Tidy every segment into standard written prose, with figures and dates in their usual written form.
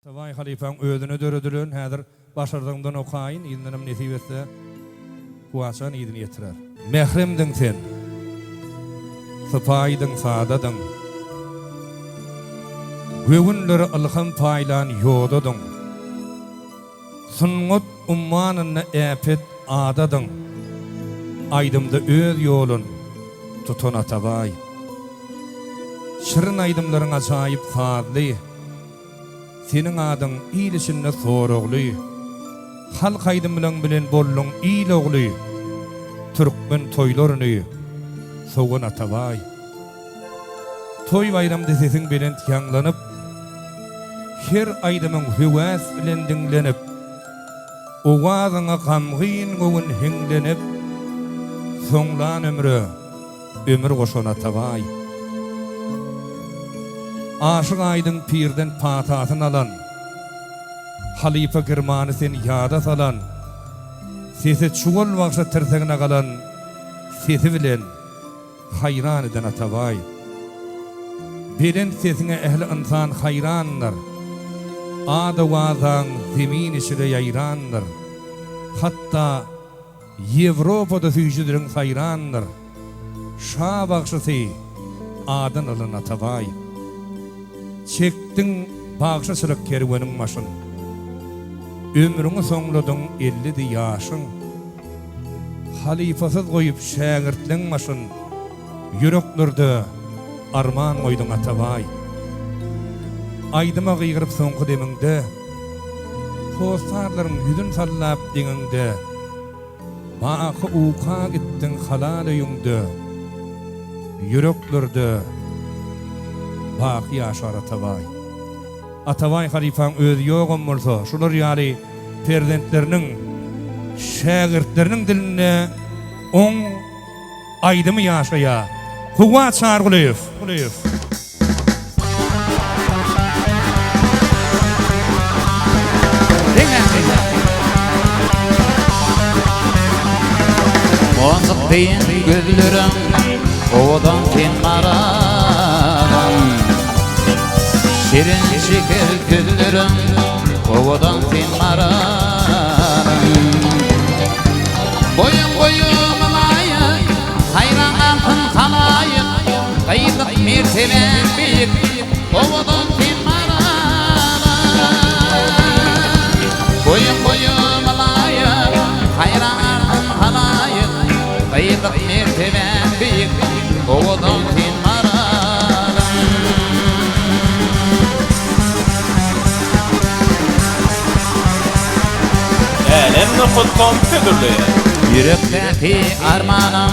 Tavay halifan ödünü dörüdülün, häzir başardığımdan okayın, ildinim nesip etse, kuaçan idini yetirer. Mehremdin sen, sıpaydın sadadın, göğünleri ılhım paylan yodadın, sungut ummanını epet adadın, aydımda öz yolun tutun atavay. Şirin aydımların acayip fadli, senin adın iyilişinne soroglu, halk aydımlan bilen bollun iyiloglu, Türkmen toylarını soğun atavay. Toy bayramda sesin bilen tiyanlanıp, her aydımın hüvas bilen dinlenip, oğazına kamgın goğun henglenip, soğlan ömür koşun atavay. Aşık aydın pirden patatın alan, halife girmanı sen yada salan, sesi çuğul vakşa tırtığına kalan, sesi bilen hayran eden atavay. Bilen sesine ehli insan hayranlar, adı vazan zemin işire yayranlar, hatta Avrupa'da süyücüdürün hayranlar, şa vakşası adın alın atavay. Çektin bağışa sırık kervenin maşın, ömrünü sonladın 50'di yaşın, halifasız koyup şägirtliň maşın, yüreklerde arman koydun atavay. Aydıma gıygırıp soňky deminde, postlarlaryň yüzün sallap diňinde, baky uka gittin halal öýüňde, yüreklerde baki yaşar atavay. Atavay halifan öz yoğun bolsa, şular ýaly perzentleriniň, şägirtleriniň diline on aydymy ýaşaýa. Kuwa çargylyp. Boğazık beyin gözlerim, ovadan sen maradan. Şirin şeker gözlerim, ovadan sen maradan. Boyun boyum layık, hayran altın halayık, kayıtlık merteben büyük, ovadan sen maradan. Boyun boyum layık, hayran altın halayık, kayıtlık merteben büyük, ovadan sen maradan. Elimni kutkom tüdürlü. Yürekteki armanım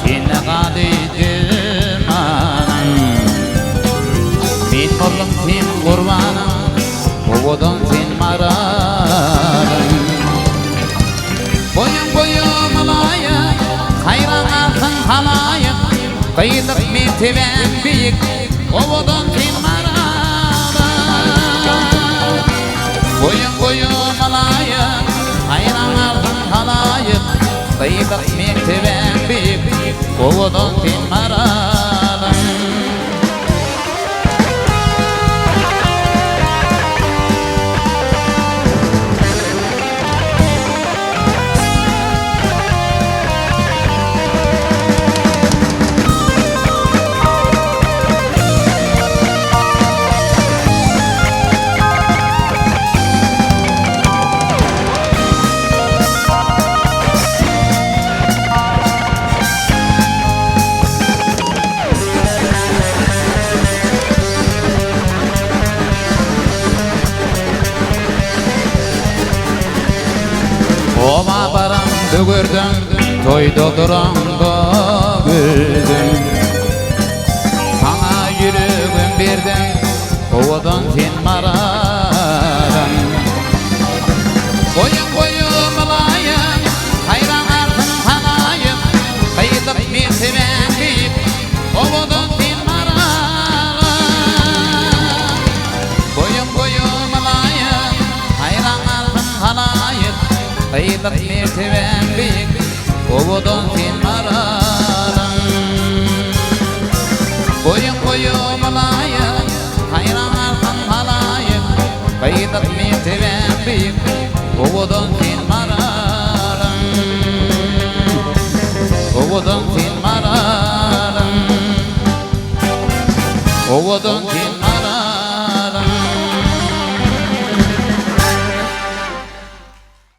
seni kadıydım anam. Min oğlum sen kurbanım, ovadan sen maradım. Boyun boyum layık, hayran altın halayık, kıyılık merteben büyük, ovadan sen maradım. Boyun boyum layık, hayran altın halayık, kıyılık merteben büyük, ovadan sen maradım. Ova baram dögürdüm, toyda duran da güldüm. Sana yüreğim berdim, ovadan sen maradan. Boyun boyum layık, hayran altın halayık, kıyılık merteben büyük, ovadan sen maradan. Boyun boyum layık, hayran altın halayık, kıyılık merteben büyük, ovadan sen maradan. Boyun boyum layık, hayran altın halayık, Kıyılat merteben büyük Ovadan sen mararım Ovadan sen mararım Ovadan sen